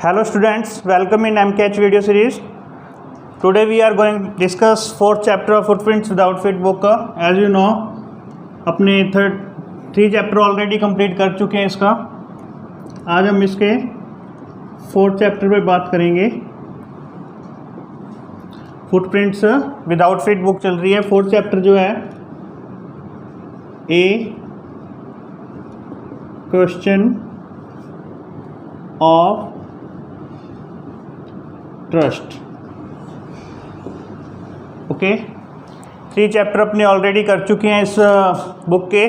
Hello students, welcome in MCAT video series. Today we are going to discuss fourth chapter of Footprints Without Feet book. As you know, अपने three chapter already complete कर चुके हैं इसका. आज हम इसके fourth chapter पे बात करेंगे. फुटप्रिंट्स विदाउट फीट बुक चल रही है. फोर्थ चैप्टर जो है a question of trust. Okay, three chapter अपने ऑलरेडी कर चुके हैं इस बुक के.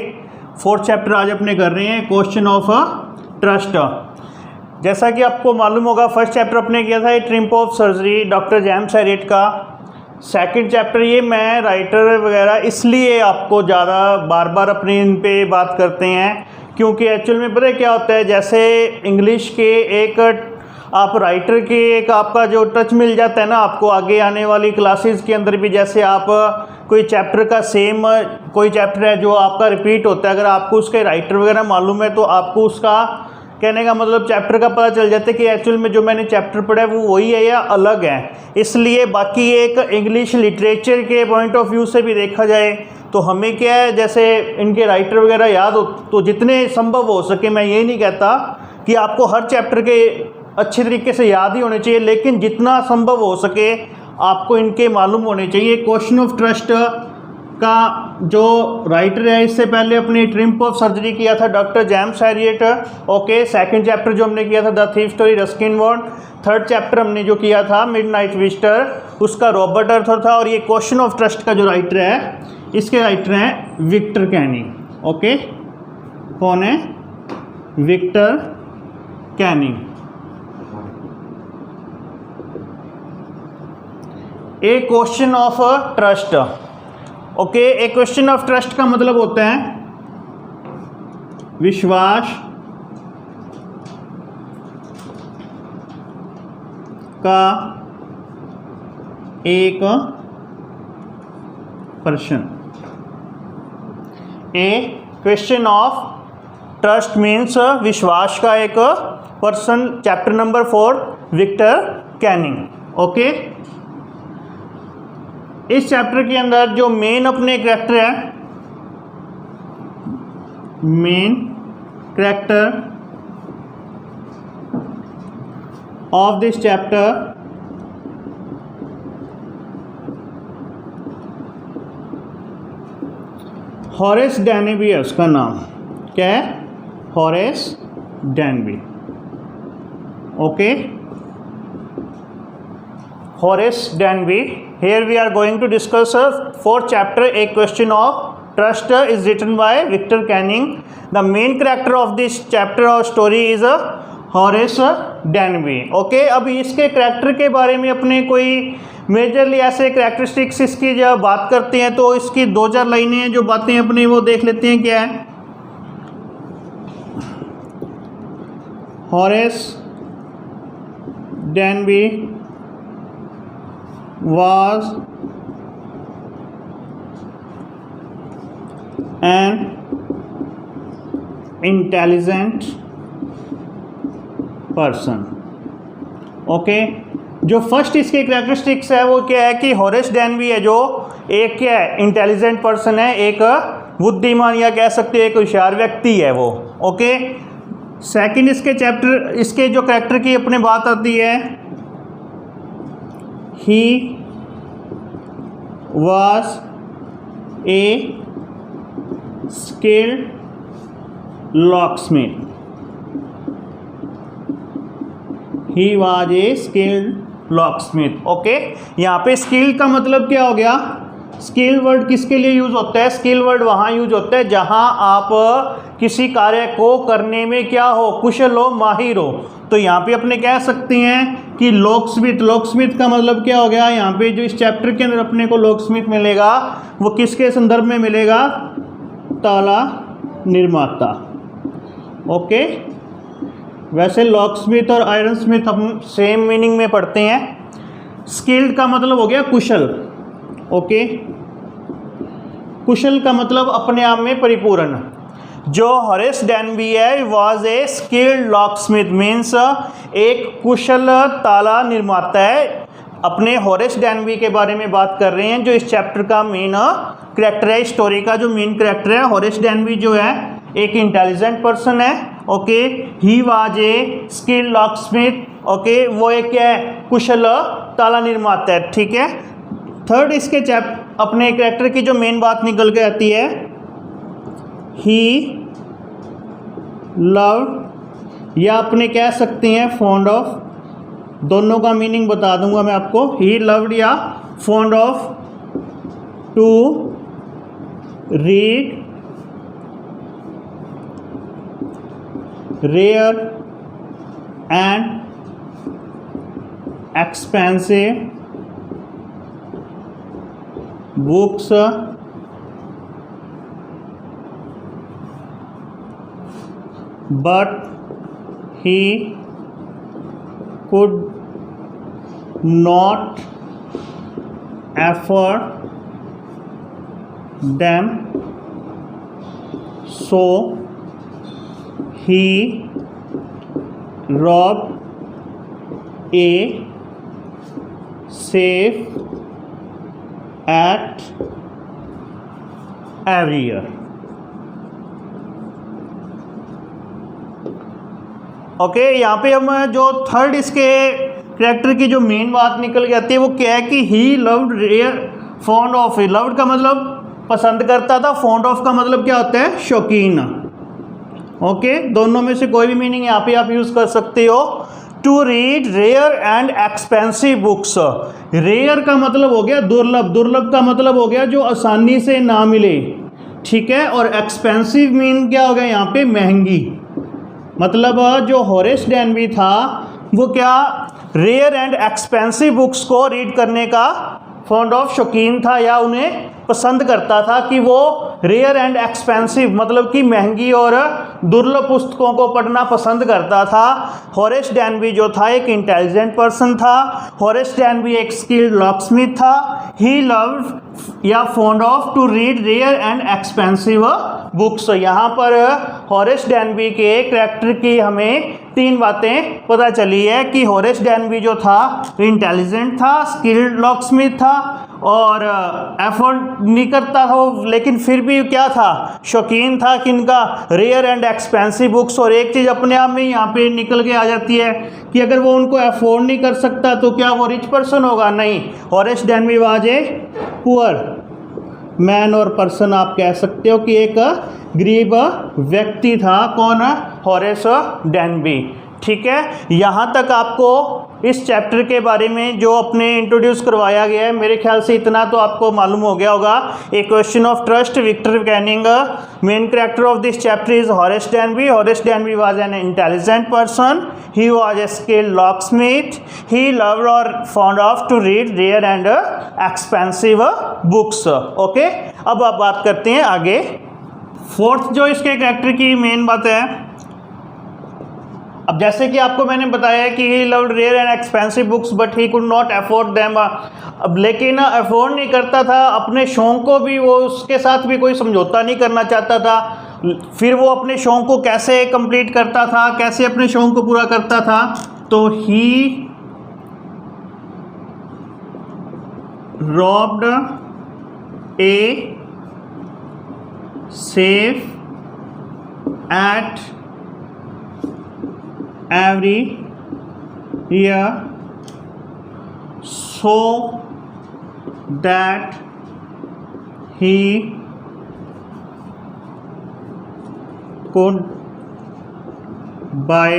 फोर्थ चैप्टर आज अपने कर रहे हैं क्वेश्चन ऑफ ट्रस्ट. जैसा कि आपको मालूम होगा, फर्स्ट चैप्टर अपने किया था triumph of surgery doctor James Harriet का. सेकंड चैप्टर ये मैं राइटर वगैरह इसलिए आपको ज़्यादा बार बार अपने इन पे बात करते हैं क्योंकि एक्चुअल में पता क्या होता है, जैसे इंग्लिश के एक आप राइटर के एक आपका जो टच मिल जाता है ना आपको आगे आने वाली क्लासेस के अंदर भी. जैसे आप कोई चैप्टर का सेम कोई चैप्टर है जो आपका रिपीट होता है, अगर आपको उसके राइटर वगैरह मालूम है तो आपको उसका कहने का मतलब चैप्टर का पता चल जाता है कि एक्चुअल में जो मैंने चैप्टर पढ़ा है वो वही है या अलग है. इसलिए बाकी एक इंग्लिश लिटरेचर के पॉइंट ऑफ व्यू से भी देखा जाए तो हमें क्या है, जैसे इनके राइटर वगैरह याद हो तो जितने संभव हो सके, मैं ये नहीं कहता कि आपको हर चैप्टर के अच्छे तरीके से याद ही होने चाहिए, लेकिन जितना संभव हो सके आपको इनके मालूम होने चाहिए. क्वेश्चन ऑफ ट्रस्ट का जो राइटर है, इससे पहले अपने ट्रिम्प ऑफ सर्जरी किया था doctor James Harriet. Okay, second chapter जो हमने किया था the thief story Ruskin bond. Third chapter हमने जो किया था मिडनाइट विजिटर, उसका रॉबर्ट आर्थर था. और ये क्वेश्चन ऑफ ट्रस्ट का जो राइटर है, इसके राइटर हैं विक्टर कैनिंग. ओके, कौन है? Victor Canning. A question of trust. Okay, a question of trust का मतलब होता है विश्वास का एक प्रश्न. A question of trust means विश्वास का एक person. Chapter number 4 Victor Canning. Okay, इस चैप्टर के अंदर जो मेन अपने कैरेक्टर है, main character of this chapter Horace Danby है. उसका नाम क्या है? Horace Danby. Okay, Horace Danby. Here we are going to discuss fourth chapter. A question of trust is written by Victor Canning. The main character of this chapter or story is Horace Danby. Okay, अब इसके character के बारे में अपने कोई majorly ऐसे characteristics इसकी जब बात करते हैं तो इसकी 2-4 लाइनें हैं जो बातें अपने वो देख लेते हैं. क्या है? Horace Danby was an intelligent person. Okay, जो फर्स्ट इसके कैरेक्टरिस्टिक्स है वो क्या है कि हॉरेस डैनबी है जो एक क्या है, इंटेलिजेंट पर्सन है, एक बुद्धिमान या कह सकते हैं एक होशियार व्यक्ति है वो. ओके, सेकंड इसके चैप्टर इसके जो कैरेक्टर की अपने बात आती है, he was a skilled locksmith. He was a skilled locksmith. Okay, यहाँ पे स्किल का मतलब क्या हो गया? स्किल वर्ड किसके लिए यूज होता है? स्किल वर्ड वहाँ यूज होता है जहाँ आप किसी कार्य को करने में क्या हो, कुशल हो, माहिर हो. तो यहाँ पे अपने कह सकते हैं कि लॉकस्मिथ. लॉकस्मिथ का मतलब क्या हो गया? यहाँ पे जो इस चैप्टर के अंदर अपने को लॉकस्मिथ मिलेगा वो किसके संदर्भ में मिलेगा? ताला निर्माता. ओके, वैसे लॉकस्मिथ और आयरन स्मिथ हम सेम मीनिंग में पढ़ते हैं. स्किल्ड का मतलब हो गया कुशल. ओके, कुशल का मतलब अपने आप में परिपूर्ण. जो हॉरेस डैनबी है was a skilled locksmith, means एक कुशल ताला निर्माता है। अपने हॉरेस डैनबी के बारे में बात कर रहे हैं, जो इस चैप्टर का मेन करेक्टर है, स्टोरी का जो मेन करेक्टर है। हॉरेस डैनबी जो है एक इंटेलिजेंट पर्सन है, okay. He was a skilled locksmith, okay. वो एक क्या है, कुशल ताला निर्माता है, ठीक है। थर्ड इसके अपने करेक्टर की जो मेन बात निकल के आती है, ही लव, या अपने कह सकते हैं फॉन्ड ऑफ, दोनों का मीनिंग बता दूंगा मैं आपको। ही लव्ड या fond of to read rare and expensive books but he could not afford them, so he robbed a safe at every year। Okay, यहाँ पे हम जो थर्ड इसके कैरेक्टर की जो मेन बात निकल के आती है वो क्या है कि he loved rare, fond of, loved का मतलब पसंद करता था, फॉन्ड ऑफ का मतलब क्या होता है, शौकीन। ओके, दोनों में से कोई भी मीनिंग यहाँ पे आप यूज़ कर सकते हो। To read rare and expensive books, rare का मतलब हो गया दुर्लभ, दुर्लभ का मतलब हो गया जो आसानी से ना मिले, ठीक है। और एक्सपेंसिव मीन क्या हो गया यहाँ पे, महंगी। मतलब जो हॉरेस डैनबी था वो क्या, रेयर एंड एक्सपेंसिव बुक्स को रीड करने का फॉन्ड ऑफ, शौकीन था या उन्हें पसंद करता था कि वो रेयर एंड एक्सपेंसिव मतलब कि महंगी और दुर्लभ पुस्तकों को पढ़ना पसंद करता था। हॉरेस डैनबी जो था एक इंटेलिजेंट पर्सन था। हॉरेस डैनबी एक स्किल्ड लॉकस्मिथ था। ही लव्ड या fond of to read rare and expensive books. यहाँ पर हॉरेस डैनबी के कैरेक्टर की हमें तीन बातें पता चली है कि हॉरेस डैनबी जो था इंटेलिजेंट था, स्किल्ड लॉकस्मिथ था और एफर्ट नहीं करता था वो, लेकिन फिर भी क्या था, शौकीन था किनका, रेयर एंड एक्सपेंसिव बुक्स। और एक चीज़ अपने आप में यहाँ पे निकल के आ जाती है कि अगर वो उनको अफोर्ड नहीं कर सकता तो क्या वो रिच पर्सन होगा, नहीं। Horace Danby was a poor man और पर्सन, आप कह सकते हो कि एक गरीब व्यक्ति था। कौन, हॉरेस डैनबी, ठीक है। यहाँ तक आपको इस चैप्टर के बारे में जो अपने इंट्रोड्यूस करवाया गया है, मेरे ख्याल से इतना तो आपको मालूम हो गया होगा। A question of trust, Victor Canning. Main character of this chapter is Horace Danby. Horace Danby was an intelligent person. He was a skilled locksmith. He loved और fond of to read rare and expensive books. Okay, अब आप बात करते हैं आगे। Fourth जो इसके character की मेन बात है, अब जैसे कि आपको मैंने बताया कि he loved rare and expensive books but he could not afford them. अब लेकिन अफोर्ड नहीं करता था, अपने शौक को भी वो उसके साथ भी कोई समझौता नहीं करना चाहता था। फिर वो अपने शौक को कैसे कंप्लीट करता था, कैसे अपने शौक को पूरा करता था, तो he robbed a safe at every year so that he could buy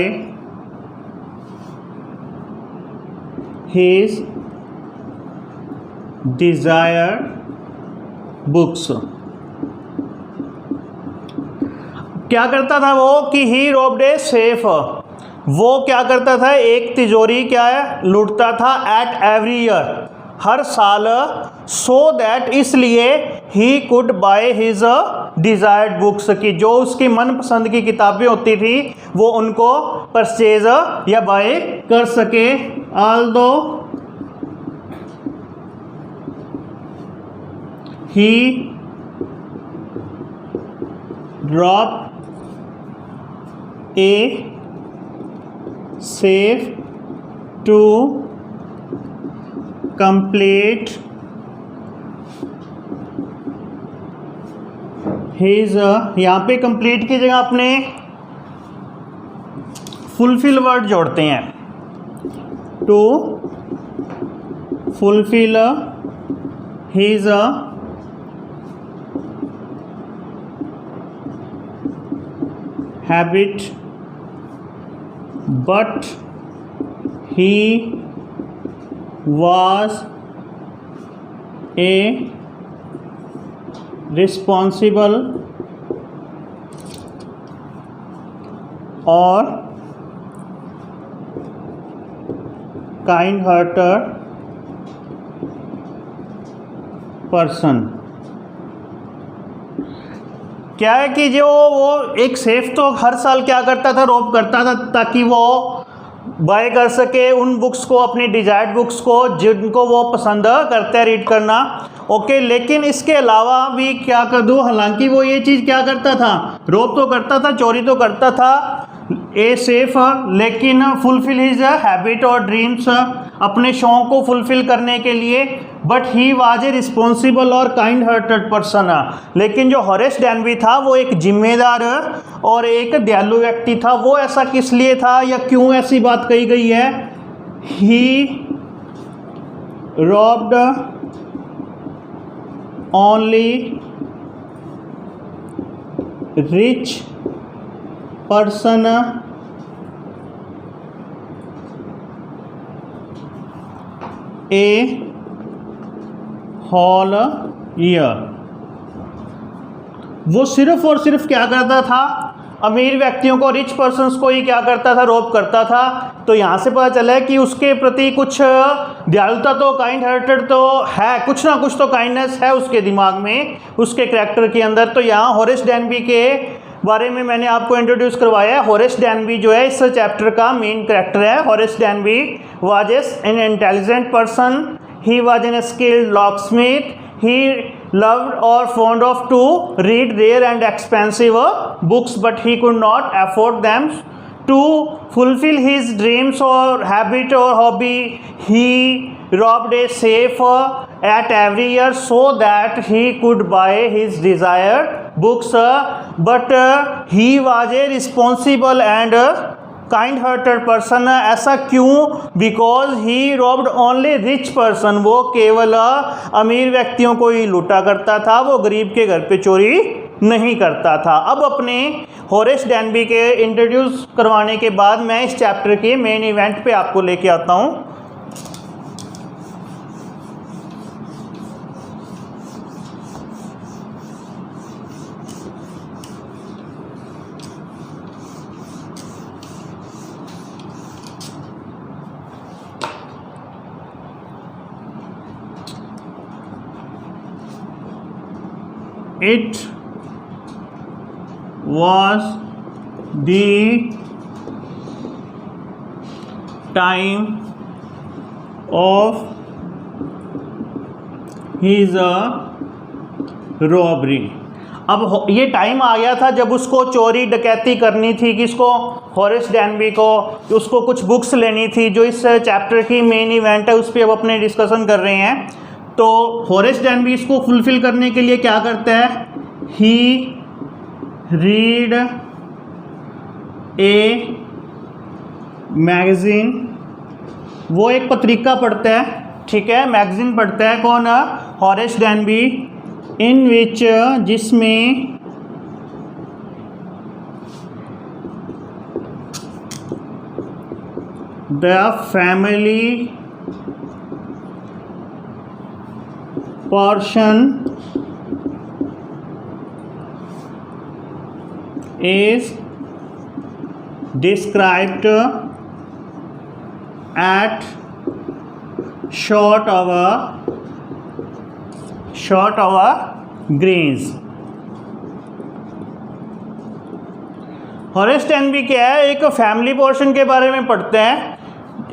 his desired books। क्या करता था वो कि ही robbed a safe, वो क्या करता था, एक तिजोरी क्या है, लूटता था एट एवरी ईयर, हर साल। सो दैट, इसलिए he could by his desired books, की जो उसकी मनपसंद की किताबें होती थी वो उनको परचेज या बाय कर सके। Although he drop a safe to complete his, यहाँ पे कंप्लीट की जगह अपने फुलफिल वर्ड जोड़ते हैं, to fulfil his habit but he was a responsible or kind-hearted person। क्या है कि जो वो एक सेफ तो हर साल क्या करता था, रॉब करता था ताकि वो बाय कर सके उन बुक्स को, अपनी डिजायर्ड बुक्स को जिनको वो पसंद करते हैं रीड करना। ओके, लेकिन इसके अलावा भी क्या कर दूँ, हालांकि वो ये चीज़ क्या करता था, रॉब तो करता था, चोरी तो करता था ए सेफ, लेकिन फुलफिल हिज हैबिट और ड्रीम्स, अपने शौक़ को फुलफिल करने के लिए, but he was A responsible और काइंड हार्टेड पर्सन। लेकिन जो हॉरेस डैनबी था वो एक जिम्मेदार और एक दयालु व्यक्ति था। वो ऐसा किस लिए था या क्यों ऐसी बात कही गई है, ही रॉब्ड ओनली रिच पर्सन ए होल ईयर। वो सिर्फ और सिर्फ क्या करता था, अमीर व्यक्तियों को, रिच पर्सन्स को ही क्या करता था, रॉब करता था। तो यहाँ से पता चला है कि उसके प्रति कुछ दयालुता तो, काइंड हार्टेड तो है, कुछ ना कुछ तो काइंडनेस है उसके दिमाग में, उसके करैक्टर के अंदर। तो यहाँ हॉरेस डैनबी के बारे में मैंने आपको इंट्रोड्यूस करवाया है। हॉरेस डैनबी जो है इस चैप्टर का मेन करैक्टर है। Horace Danby was an intelligent person, he was a skilled locksmith, he loved or fond of to read rare and expensive books, but he could not afford them. To fulfill his dreams or habit or hobby, he robbed a safe at every year so that he could buy his desired books, but he was a responsible and kind hearted person. ऐसा क्यों, because he robbed only rich person, वो केवल अमीर व्यक्तियों को ही लूटा करता था, वो गरीब के घर पे चोरी नहीं करता था। अब अपने हॉरेस डैनबी के इंट्रोड्यूस करवाने के बाद मैं इस चैप्टर के मेन इवेंट पे आपको लेके आता हूँ। It was the time of his robbery। अब ये टाइम आ गया था जब उसको चोरी डकैती करनी थी, किसको, हॉरेस डैनबी को। उसको कुछ बुक्स लेनी थी, जो इस चैप्टर की मेन इवेंट है, उस पर अब अपने डिस्कशन कर रहे हैं। तो हॉरेस डैनबी इसको फुलफिल करने के लिए क्या करता है, ही रीड ए मैगजीन, वो एक पत्रिका पढ़ता है, ठीक है, मैगजीन पढ़ता है। कौन, हॉरेस डैनबी, इन विच, जिसमें the family portion is described at short hour greens। Horace डैनबी क्या है, एक फैमिली पोर्शन के बारे में पढ़ते हैं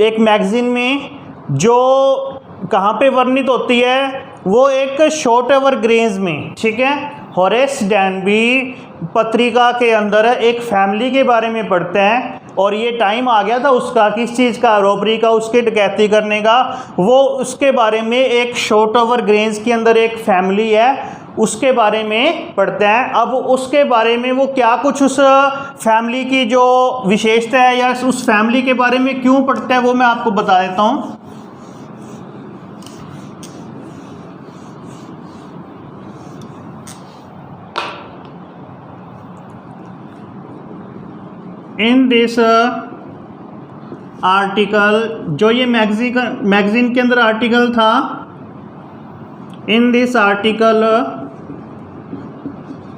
एक मैगजीन में, जो कहाँ पे वर्णित होती है, वो एक शॉर्ट एवर ग्रेन्स में, ठीक है। हॉरेस डैनबी पत्रिका के अंदर एक फैमिली के बारे में पढ़ते हैं और ये टाइम आ गया था उसका, किस चीज़ का, रॉबरी का, उसके डकैती करने का। वो उसके बारे में एक शॉर्ट ओवर ग्रेन्स के अंदर एक फैमिली है, उसके बारे में पढ़ते हैं। अब उसके बारे में वो क्या कुछ उस फैमिली की जो विशेषता है या उस फैमिली के बारे में क्यों पढ़ते हैं वो मैं आपको बता देता हूँ। इन दिस आर्टिकल, जो ये मैगजीन के अंदर आर्टिकल था, in this article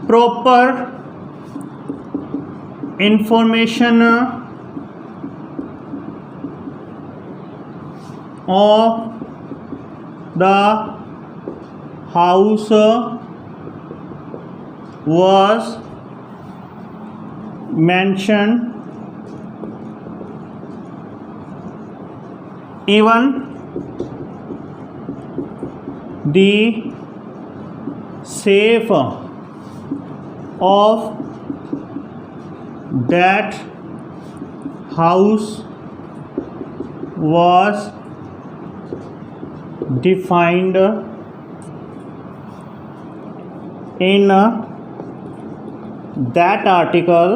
proper information of the house was mentioned, even the safe of that house was defined in that article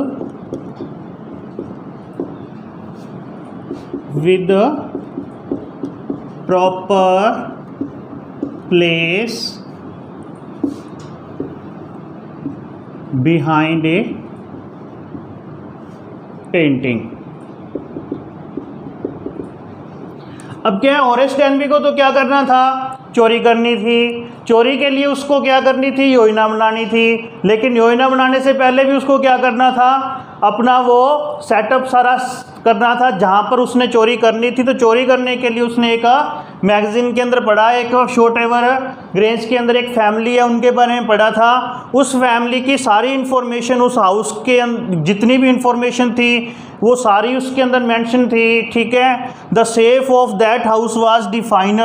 with the proper place behind a painting। अब क्या है, Horace डैनबी को तो क्या करना था, चोरी करनी थी। चोरी के लिए उसको क्या करनी थी, योजना बनानी थी। लेकिन योजना बनाने से पहले भी उसको क्या करना था, अपना वो सेटअप सारा करना था जहाँ पर उसने चोरी करनी थी। तो चोरी करने के लिए उसने एक मैगजीन के अंदर पढ़ा, एक शॉर्ट एवर ग्रेन्स के अंदर एक फैमिली है उनके बारे में पढ़ा था। उस फैमिली की सारी इन्फॉर्मेशन, उस हाउस के जितनी भी इंफॉर्मेशन थी वो सारी उसके अंदर मेंशन थी। ठीक है, the safe of that house was defined,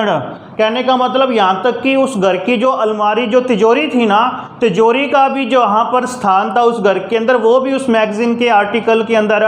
कहने का मतलब यहाँ तक कि उस घर की जो अलमारी, जो तिजोरी थी ना, तिजोरी का भी जो वहाँ पर स्थान था उस घर के अंदर, वो भी उस मैगजीन के आर्टिकल के अंदर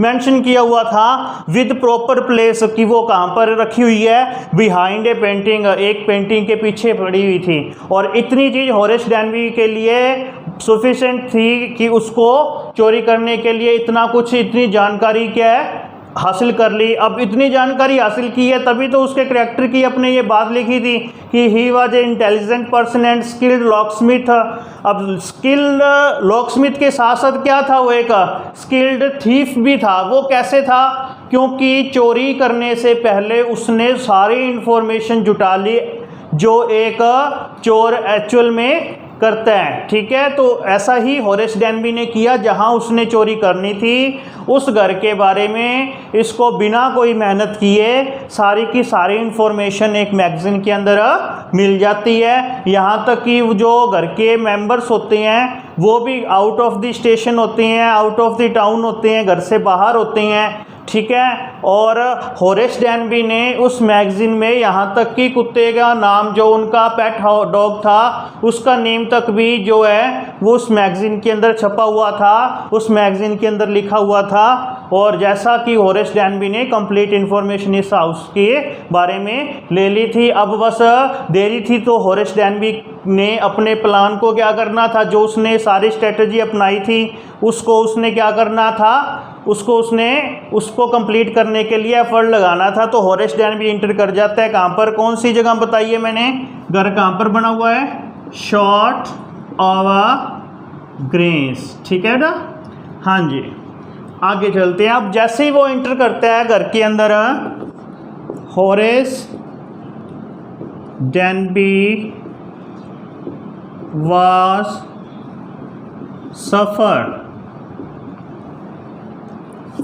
मेंशन किया हुआ था विद प्रॉपर प्लेस, कि वो कहाँ पर रखी हुई है, बिहाइंड ए पेंटिंग, एक पेंटिंग के पीछे पड़ी हुई थी। और इतनी चीज़ हॉरेस डैनबी के लिए सफिशिएंट थी कि उसको चोरी करने के लिए इतना कुछ, इतनी जानकारी क्या है हासिल कर ली। अब इतनी जानकारी हासिल की है तभी तो उसके करैक्टर की अपने ये बात लिखी थी कि ही was A intelligent person and skilled locksmith. अब स्किल्ड लॉकस्मिथ के साथ साथ क्या था, वो एक स्किल्ड थीफ भी था। वो कैसे था, क्योंकि चोरी करने से पहले उसने सारी इंफॉर्मेशन जुटा ली जो एक चोर एक्चुअल में करता है। ठीक है, तो ऐसा ही हॉरेस डैनबी ने किया। जहां उसने चोरी करनी थी उस घर के बारे में इसको बिना कोई मेहनत किए सारी की सारी इंफॉर्मेशन एक मैगजीन के अंदर मिल जाती है। यहाँ तक कि जो घर के मेंबर्स होते हैं वो भी आउट ऑफ द स्टेशन होते हैं, आउट ऑफ द टाउन होते हैं, घर से बाहर होते हैं। ठीक है, और हॉरेस डैनबी ने उस मैगजीन में यहाँ तक कि कुत्ते का नाम, जो उनका पेट डॉग था, उसका नेम तक भी जो है वो उस मैगजीन के अंदर छपा हुआ था, उस मैगजीन के अंदर लिखा हुआ था। और जैसा कि हॉरेस डैनबी ने कंप्लीट इन्फॉर्मेशन इस हाउस के बारे में ले ली थी। अब बस देरी थी, तो हॉरेस डैनबी ने अपने प्लान को क्या करना था, जो उसने सारी स्ट्रेटजी अपनाई थी उसको उसने क्या करना था, उसको कंप्लीट करने के लिए एफर्ट लगाना था। तो हॉरेस डैनबी इंटर कर जाता है कहाँ पर, कौन सी जगह बताइए मैंने, घर कहाँ पर बना हुआ है, शॉर्ट ओवर ग्रेन्स। ठीक है ना, हाँ जी, आगे चलते हैं। अब जैसे ही वो इंटर करता है घर के अंदर, Horace डैनबी was suffered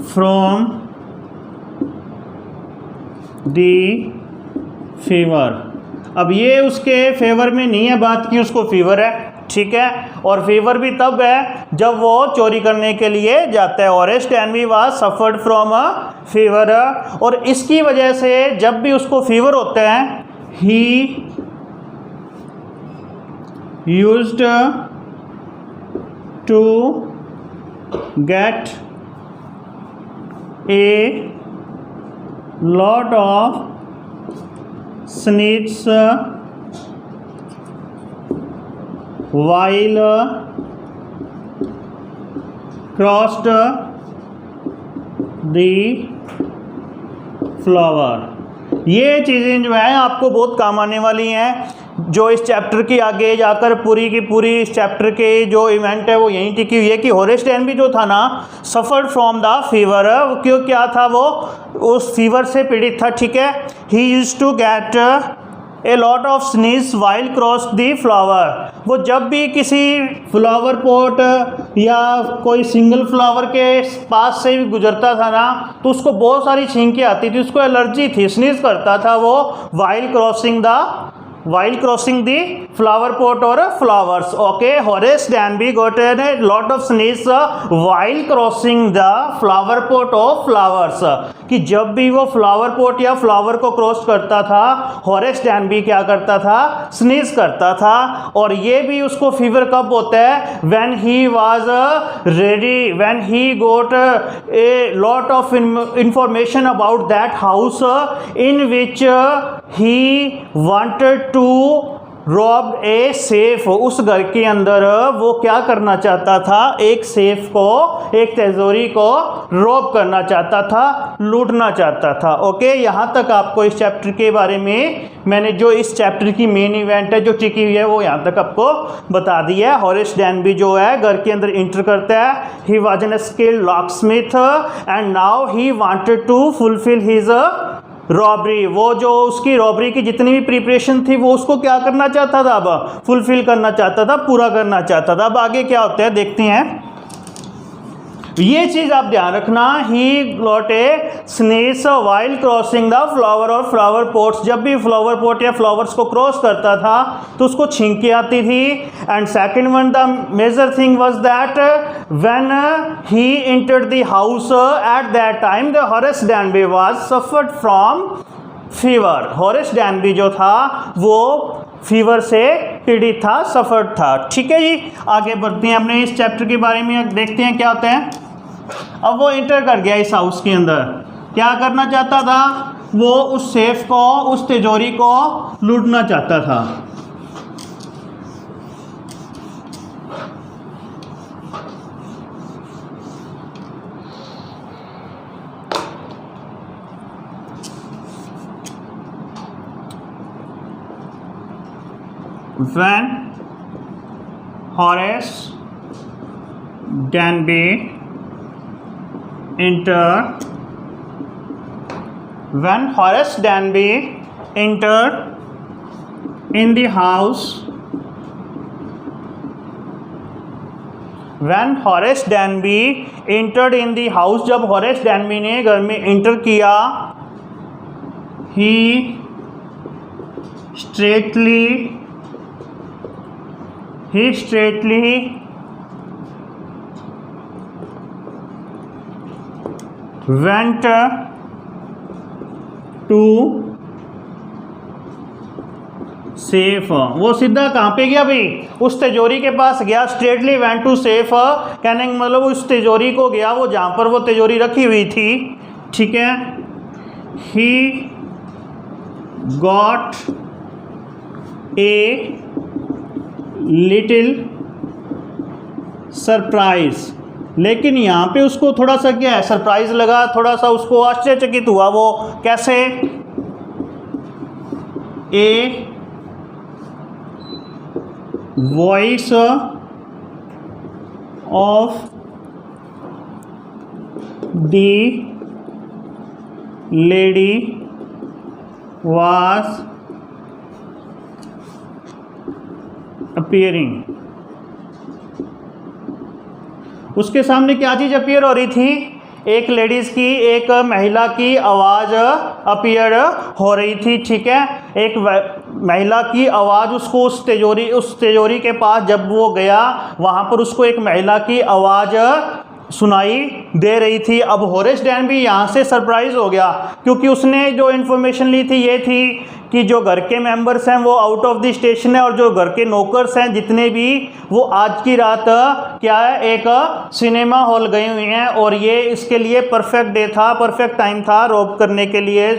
from the fever। अब ये उसके फेवर में नहीं है बात की उसको फीवर है। ठीक है, और फीवर भी तब है जब वो चोरी करने के लिए जाता है। Horace Danby was suffered from a fever, और इसकी वजह से जब भी उसको फीवर होता है he used to get a lot of sneaks while crossed the flower। ये चीज़ें जो है आपको बहुत काम आने वाली हैं, जो इस चैप्टर की आगे जाकर पूरी की पूरी इस चैप्टर के जो इवेंट है वो यहीं टिकी हुई है कि होरेस डैनबी जो था ना, सफ़र्ड फ्रॉम द फीवर। क्यों, क्या था वो, उस फीवर से पीड़ित था, ठीक है। He used to get a lot of sneeze while cross the flower. वो जब भी किसी फ्लावर पॉट या कोई सिंगल फ्लावर के पास से भी गुजरता था ना, तो उसको बहुत सारी छींकें आती थी, उसको एलर्जी थी, स्नीज करता था वो while crossing the flower pot और flowers. Okay, Horace Danby got a lot of sneeze while crossing the flower pot of flowers. कि जब भी वो फ्लावर पॉट या फ्लावर को क्रॉस करता था, होरेस डैनबी क्या करता था, स्नीज करता था। और ये भी उसको फीवर कब होता है, when he was ready, when he got a lot of information about that house in which he wanted to rob a safe. उस घर के अंदर वो क्या करना चाहता था, एक सेफ को, एक तिजोरी को रॉब करना चाहता था, लूटना चाहता था। ओके, यहाँ तक आपको इस चैप्टर के बारे में मैंने जो इस चैप्टर की मेन इवेंट है जो टिकी हुई है वो यहाँ तक आपको बता दी है। होरेस डैनबी जो है घर के अंदर इंटर करता है। He was an skilled locksmith and now he wanted to fulfil his robbery. वो जो उसकी रॉबरी की जितनी भी प्रिपरेशन थी वो उसको क्या करना चाहता था, अब फुलफिल करना चाहता था, पूरा करना चाहता था। अब आगे क्या होता है देखते हैं। ये चीज़ आप ध्यान रखना, he got a sneeze while crossing the flower और फ्लावर पॉट्स। जब भी फ्लावर पॉट या फ्लावर्स को क्रॉस करता था तो उसको छींकें आती थी। And second one, the major thing was that when he entered the house at that time the Horace Danby was suffered from fever. Horace Danby जो था वो फीवर से पीड़ित था, सफर्ड था। ठीक है जी, आगे बढ़ते हैं अपने इस चैप्टर के बारे में, देखते हैं क्या होता है। अब वो एंटर कर गया इस हाउस के अंदर, क्या करना चाहता था वो, उस सेफ को, उस तिजोरी को लूटना चाहता था। When Horace Danby entered in the house, जब होरेस डैनबी ने घर में इंटर किया, he straightly went to safe. वो सीधा कहाँ पे गया भाई, उस तिजोरी के पास गया। स्ट्रेटली वेंट टू सेफ कहने का मतलब उस तिजोरी को गया, वो जहाँ पर वो तिजोरी रखी हुई थी। ठीक है, ही गॉट ए लिटिल सरप्राइज। लेकिन यहाँ पे उसको थोड़ा सा क्या है, सरप्राइज लगा, थोड़ा सा उसको आश्चर्यचकित हुआ। वो कैसे, a voice of the lady was appearing. उसके सामने क्या चीज़ अपीयर हो रही थी, एक लेडीज़ की, एक महिला की आवाज़ अपीयर हो रही थी। ठीक है, एक महिला की आवाज़ उसको उस तिजोरी के पास जब वो गया, वहाँ पर उसको एक महिला की आवाज़ सुनाई दे रही थी। अब होरेस डैनबी यहाँ से सरप्राइज हो गया, क्योंकि उसने जो इन्फॉर्मेशन ली थी ये थी कि जो घर के मेंबर्स हैं वो आउट ऑफ द स्टेशन है और जो घर के नौकर्स हैं जितने भी वो आज की रात क्या है एक सिनेमा हॉल गए हुए हैं और ये इसके लिए परफेक्ट डे था, परफेक्ट टाइम था रॉब करने के लिए,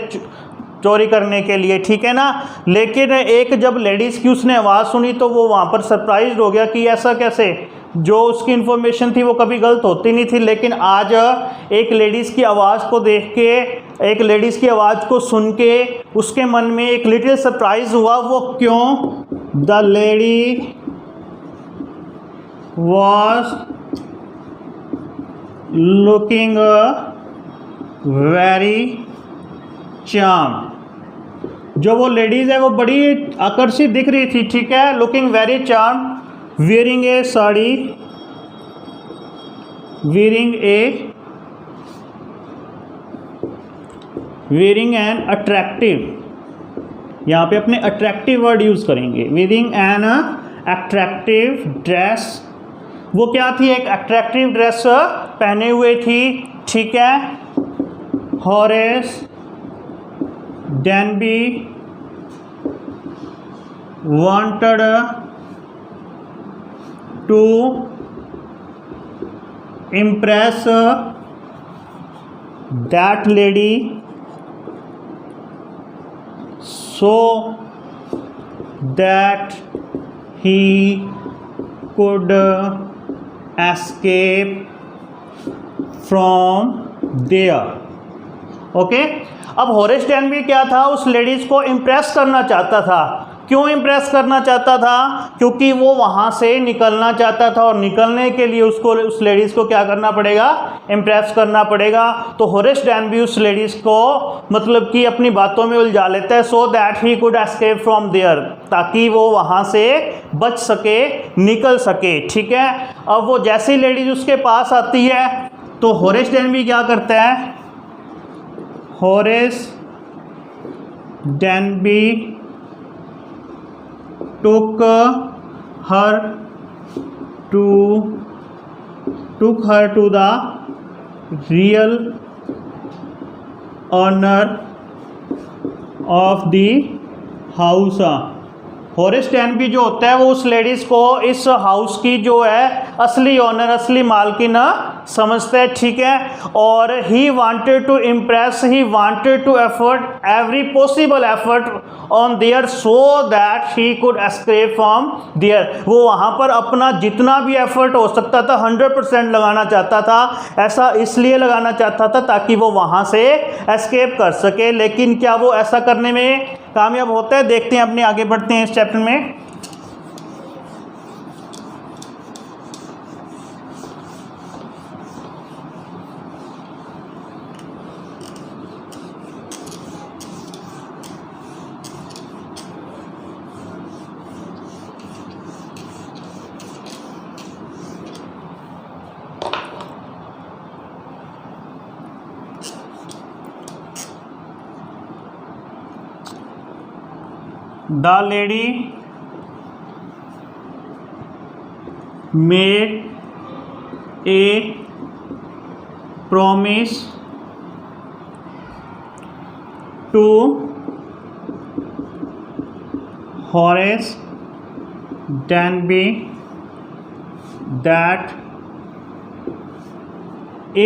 चोरी करने के लिए, ठीक है ना। लेकिन एक जब लेडीज़ की उसने आवाज़ सुनी तो वो वहाँ पर सरप्राइज हो गया कि ऐसा कैसे, जो उसकी इन्फॉर्मेशन थी वो कभी गलत होती नहीं थी, लेकिन आज एक लेडीज़ की आवाज़ को देख के, एक लेडीज़ की आवाज़ को सुन के उसके मन में एक लिटिल सरप्राइज हुआ। वो क्यों? The lady was looking very charm. जो वो लेडीज़ है वो बड़ी आकर्षित दिख रही थी, ठीक है, looking very charm, wearing a sari, wearing an attractive, यहाँ पे अपने attractive वर्ड यूज़ करेंगे, wearing an attractive dress। वो क्या थी? एक attractive ड्रेस पहने हुए थी, ठीक है। Horace Denby wanted to impress that lady so that he could escape from there। Okay, अब हॉरेस डेनबी क्या था? उस लेडीज़ को इम्प्रेस करना चाहता था। क्यों इम्प्रेस करना चाहता था? क्योंकि वो वहाँ से निकलना चाहता था और निकलने के लिए उसको, उस लेडीज़ को क्या करना पड़ेगा? इम्प्रेस करना पड़ेगा। तो हॉरेस डेनबी उस लेडीज़ को मतलब कि अपनी बातों में उलझा लेता है, so that he could escape from there, ताकि वो वहाँ से बच सके, निकल सके, ठीक है। अब वो जैसी लेडीज़ उसके पास आती है तो हॉरेस डेनबी क्या करता है? Horace Denby took her to the real owner of the house। Horace Denby जो होता है वो उस लेडीज़ को इस हाउस की जो है असली ओनर, असली मालकिन समझते हैं, ठीक है। और he wanted to impress, he wanted to effort every possible effort on there so that he could escape from there. वो वहाँ पर अपना जितना भी एफर्ट हो सकता था 100% लगाना चाहता था। ऐसा इसलिए लगाना चाहता था ताकि वो वहाँ से एस्केप कर सके। लेकिन क्या वो ऐसा करने में कामयाब होता है? देखते हैं, अपने आगे बढ़ते हैं इस चैप्टर में। The lady made a promise to Horace Denby that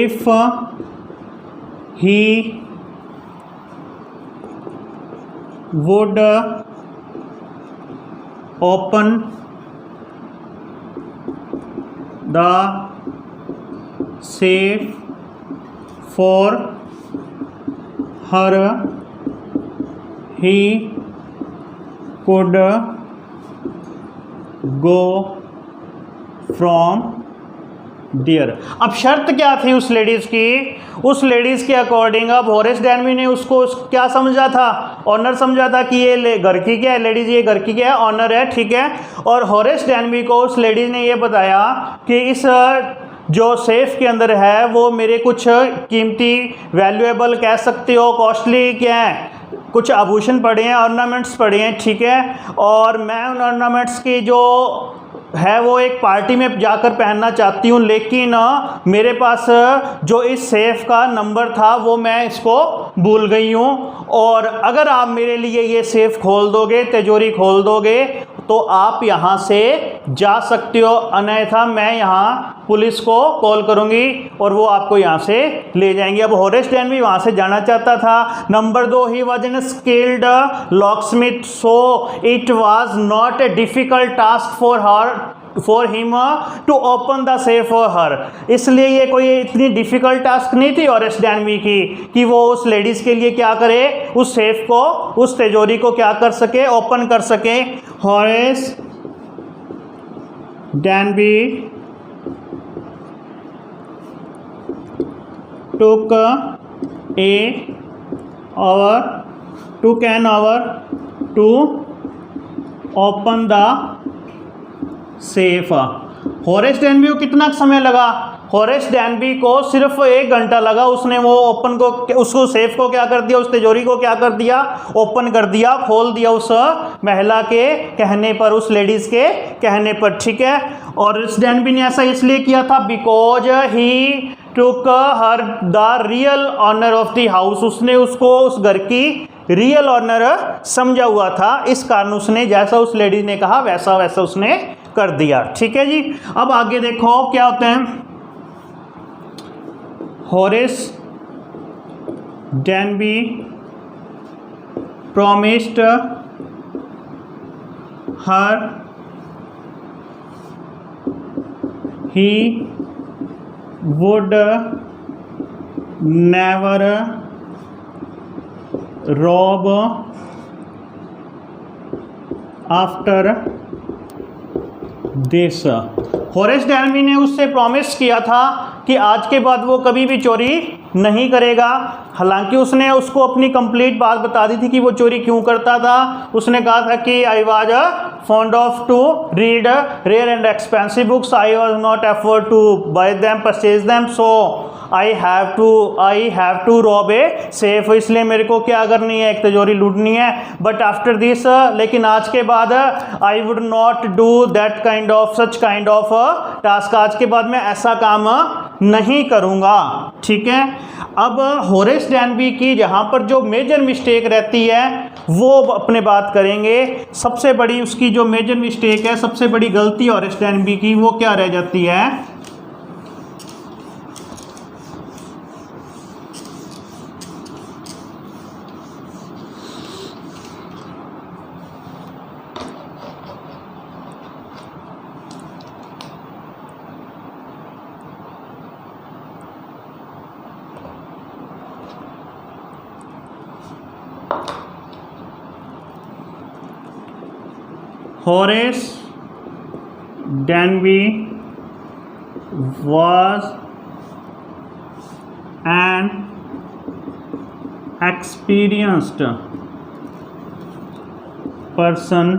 if he would open the safe for her, he could go from there. अब शर्त क्या थी उस लेडीज़ की? उस लेडीज़ के अकॉर्डिंग अब हॉरेस डेनबी ने उसको क्या समझा था? ऑनर समझा था कि ये घर की क्या है लेडीज़, ये घर की क्या है? ऑनर है, ठीक है। और हॉरेस डेनबी को उस लेडीज़ ने ये बताया कि इस जो सेफ के अंदर है वो मेरे कुछ कीमती, वैल्यूएबल कह सकते हो, कॉस्टली क्या है, कुछ आभूषण पड़े हैं, ऑर्नामेंट्स पड़े हैं, ठीक है। और मैं उन ऑर्नामेंट्स की जो है वो एक पार्टी में जाकर पहनना चाहती हूँ, लेकिन मेरे पास जो इस सेफ का नंबर था वो मैं इसको भूल गई हूँ, और अगर आप मेरे लिए ये सेफ खोल दोगे, तिजोरी खोल दोगे, तो आप यहाँ से जा सकते हो, अन्यथा मैं यहाँ पुलिस को कॉल करूँगी और वो आपको यहाँ से ले जाएंगे। अब होरेस डेनबी वहाँ से जाना चाहता था। Number 2, he was an skilled locksmith, so it was not a difficult task for him to open the safe for her. इसलिए ये कोई इतनी डिफिकल्ट टास्क नहीं थी होरेस डेनबी की कि वो उस लेडीज़ के लिए क्या करे, उस सेफ को, उस तिजोरी को क्या कर सके, ओपन कर सके। Horace Denby took an hour to open the safe। Horace Denby को कितना समय लगा? होरेस डेनबी को सिर्फ 1 घंटा लगा। उसने वो ओपन को, उसको सेफ को क्या कर दिया, उस तिजोरी को क्या कर दिया, ओपन कर दिया, खोल दिया उस महिला के कहने पर, उस लेडीज़ के कहने पर, ठीक है। और होरेस डेनबी ने ऐसा इसलिए किया था because he took her the real owner of the house. उसने उसको उस घर की रियल ऑनर समझा हुआ था, इस कारण उसने जैसा उस लेडीज ने कहा वैसा वैसा उसने कर दिया, ठीक है जी। अब आगे देखो क्या होते हैं। Horace Denby promised her he would never rob after this। Horace Denby ने उससे प्रॉमिस किया था कि आज के बाद वो कभी भी चोरी नहीं करेगा। हालांकि उसने उसको अपनी कंप्लीट बात बता दी थी कि वो चोरी क्यों करता था। उसने कहा था कि I was fond of to read rare and expensive books, I was not afford to buy them, purchase them, so I have to rob a safe. इसलिए मेरे को क्या करनी है, एक तिजोरी लूटनी है। बट आफ्टर दिस, लेकिन आज के बाद I would not do that kind of such kind of task. आज के बाद मैं ऐसा काम नहीं करूँगा, ठीक है। अब होरेस डेनबी की जहाँ पर जो मेजर मिस्टेक रहती है वो अपने बात करेंगे। सबसे बड़ी उसकी जो मेजर मिस्टेक है, सबसे बड़ी गलती होरेस डेनबी की वो क्या रह जाती है? Horace Denby was an experienced person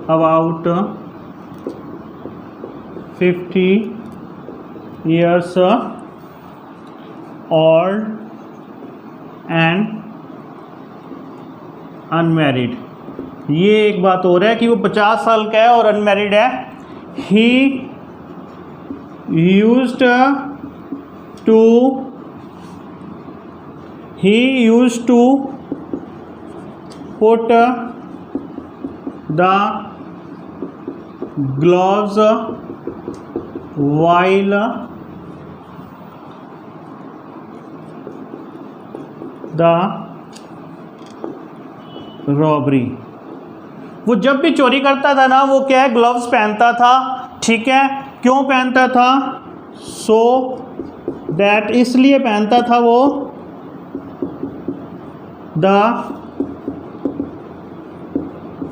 about 50 years old and unmarried. ये एक बात हो रहा है कि वो 50 साल का है और अनमैरिड है। He used to put the gloves while the robbery. वो जब भी चोरी करता था ना, वो क्या है, ग्लव्स पहनता था, ठीक है। क्यों पहनता था? सो दैट, इसलिए पहनता था वो, द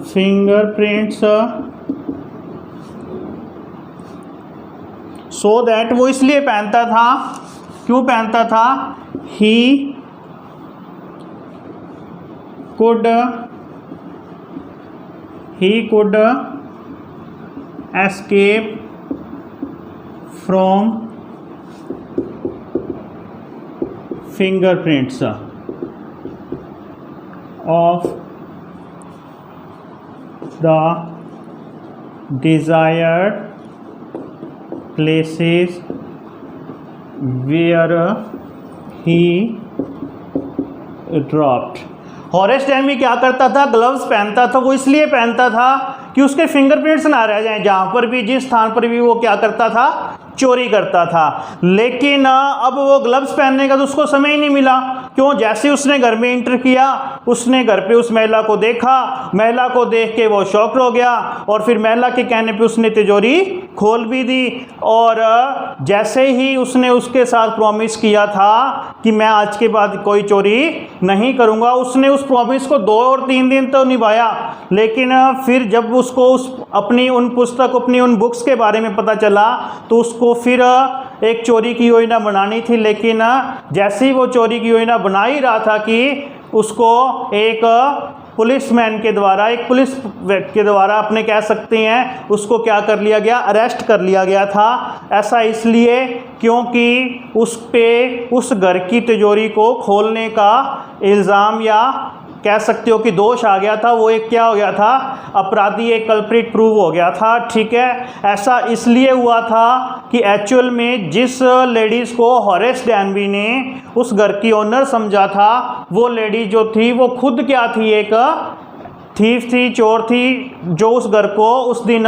फिंगरप्रिंट्स, सो दैट, वो इसलिए पहनता था, क्यों पहनता था? ही could escape from fingerprints of the desired places where he dropped। Horace डैनबी क्या करता था, ग्लव्स पहनता था। वो इसलिए पहनता था कि उसके फिंगरप्रिंट्स ना रह जाएं, जहाँ पर भी जिस स्थान पर भी वो क्या करता था, चोरी करता था। लेकिन अब वो ग्लव्स पहनने का तो उसको समय ही नहीं मिला। क्यों? जैसे उसने घर में एंटर किया, उसने घर पे उस महिला को देखा, महिला को देख के वो शॉक्ड हो गया और फिर महिला के कहने पे उसने तिजोरी खोल भी दी। और जैसे ही उसने उसके साथ प्रॉमिस किया था कि मैं आज के बाद कोई चोरी नहीं करूँगा, उसने उस प्रॉमिस को 2 और 3 दिन तो निभाया। लेकिन फिर जब उसको अपनी उन बुक्स के बारे में पता चला तो उसको फिर एक चोरी की योजना बनानी थी। लेकिन जैसे ही वो चोरी की योजना बना ही रहा था कि उसको एक पुलिसमैन के द्वारा, एक पुलिस व्यक्ति के द्वारा अपने कह सकते हैं उसको क्या कर लिया गया, अरेस्ट कर लिया गया था। ऐसा इसलिए क्योंकि उस पे उस घर की तिजोरी को खोलने का इल्ज़ाम या कह सकते हो कि दोष आ गया था। वो एक क्या हो गया था, अपराधी, एक कल्प्रिट प्रूव हो गया था। ठीक है, ऐसा इसलिए हुआ था कि एक्चुअल में जिस लेडीज़ को हॉरेस डैनबी ने उस घर की ओनर समझा था, वो लेडी जो थी वो खुद क्या थी, एक थीफ थी, चोर थी, जो उस घर को उस दिन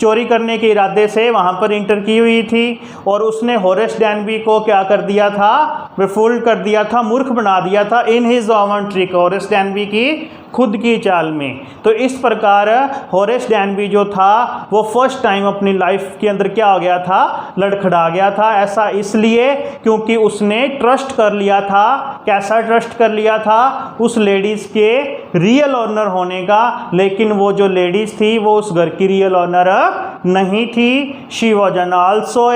चोरी करने के इरादे से वहाँ पर इंटर की हुई थी। और उसने हॉरेस डैनबी को क्या कर दिया था, बेफूल्ड कर दिया था, मूर्ख बना दिया था इन हिज ओवन ट्रिक, हॉरेस डैनबी की खुद की चाल में। तो इस प्रकार हॉरेस डैनबी जो था वो फर्स्ट टाइम अपनी लाइफ के अंदर क्या हो गया था, लड़खड़ा गया था। ऐसा इसलिए क्योंकि उसने ट्रस्ट कर लिया था। कैसा ट्रस्ट कर लिया था? उस लेडीज़ के रियल ऑनर होने का। लेकिन वो जो लेडीज़ थी वो उस घर की रियल ऑनर नहीं थी। She was also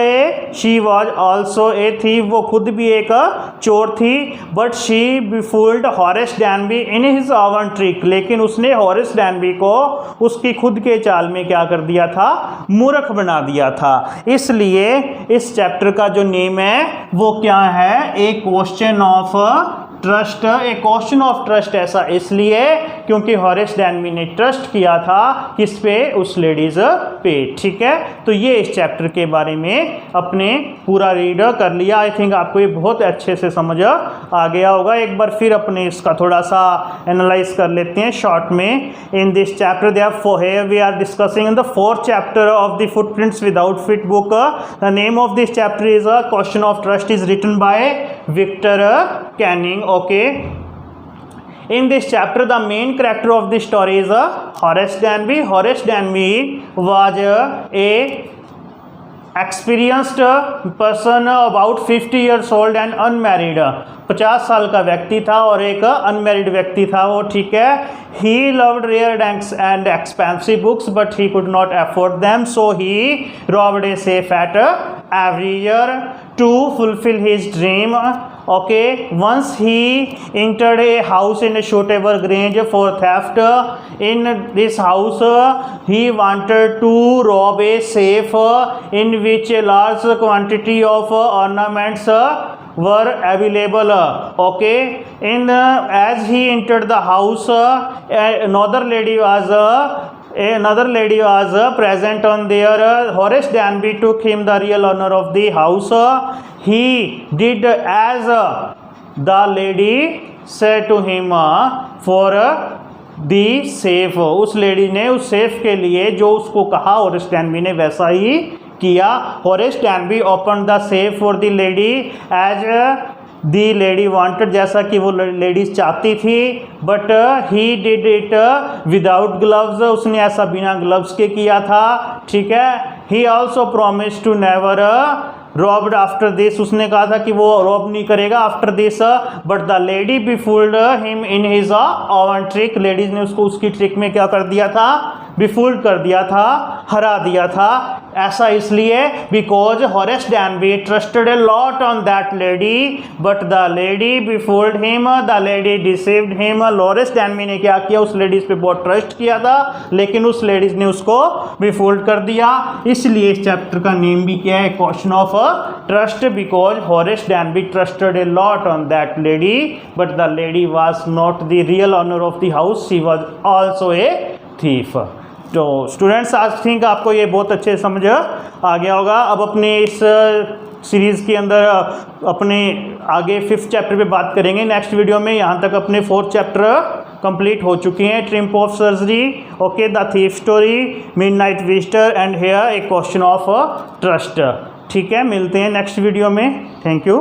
a thief, वो खुद भी एक चोर थी। But she befooled Horace Danby in his own trick, लेकिन उसने हॉरेस डैनबी को उसकी खुद के चाल में क्या कर दिया था, मूर्ख बना दिया था। इसलिए इस चैप्टर का जो नेम है वो क्या है, a question of trust. A question of trust ऐसा इसलिए क्योंकि हॉरेस डैनबी ने ट्रस्ट किया था किस पे, उस लेडीज पे। ठीक है, तो ये इस चैप्टर के बारे में अपने पूरा रीड कर लिया। आई थिंक आपको ये बहुत अच्छे से समझ आ गया होगा। एक बार फिर अपने इसका थोड़ा सा एनालाइज कर लेते हैं शॉर्ट में। In this chapter there we are discussing in the 4th chapter of the Footprints Without Feet book. The name of this chapter is a Question of Trust, is written by Victor Canning. Okay, in this chapter the main character of the story is Horace Danby. Horace Danby was a experienced person about 50 years old and unmarried. 50 साल का व्यक्ति था और एक unmarried व्यक्ति था वो। ठीक है, he loved rare and expensive books but he could not afford them, so he robbed a safe at every year to fulfill his dream. Okay, once he entered a house in a suitable range for theft. In this house he wanted to rob a safe in which a large quantity of ornaments were available. Okay, as he entered the house, another lady was present on there. Horace Danby took him the real owner of the house. He did as the lady said to him for the safe. उस lady ने उस safe के लिए जो उसको कहा Horace Danby ने वैसा ही किया। Horace Danby open the safe for the lady as the lady wanted, जैसा कि वो लेडीज चाहती थी। But he did it without gloves, उसने ऐसा बिना ग्लव्स के किया था। ठीक है, he also promise to never robbed after this, उसने कहा था कि वो रॉब नहीं करेगा after this. But the lady befooled him in his own trick, ladies ने उसको उसकी ट्रिक में क्या कर दिया था, बिफूल्ड कर दिया था, हरा दिया था। ऐसा इसलिए because Horace Danby trusted a lot on that lady but the lady befooled him, the lady deceived him. Horace Danby ने क्या किया, उस लेडीज पे बहुत ट्रस्ट किया था लेकिन उस लेडीज ने उसको बिफूल्ड कर दिया। इसलिए इस चैप्टर का नेम भी क्या है, question of trust, because Horace Danby trusted a lot on that lady but the lady was not the real owner of the house, she was also a thief. तो स्टूडेंट्स आज think आपको ये बहुत अच्छे समझ आ गया होगा। अब अपने इस सीरीज़ के अंदर अपने आगे 5th चैप्टर पे बात करेंगे नेक्स्ट वीडियो में। यहाँ तक अपने 4th चैप्टर कंप्लीट हो चुके हैं। Triumph of surgery, okay, the thief story, midnight visitor and here a question of trust. ठीक है, मिलते हैं नेक्स्ट वीडियो में। Thank you.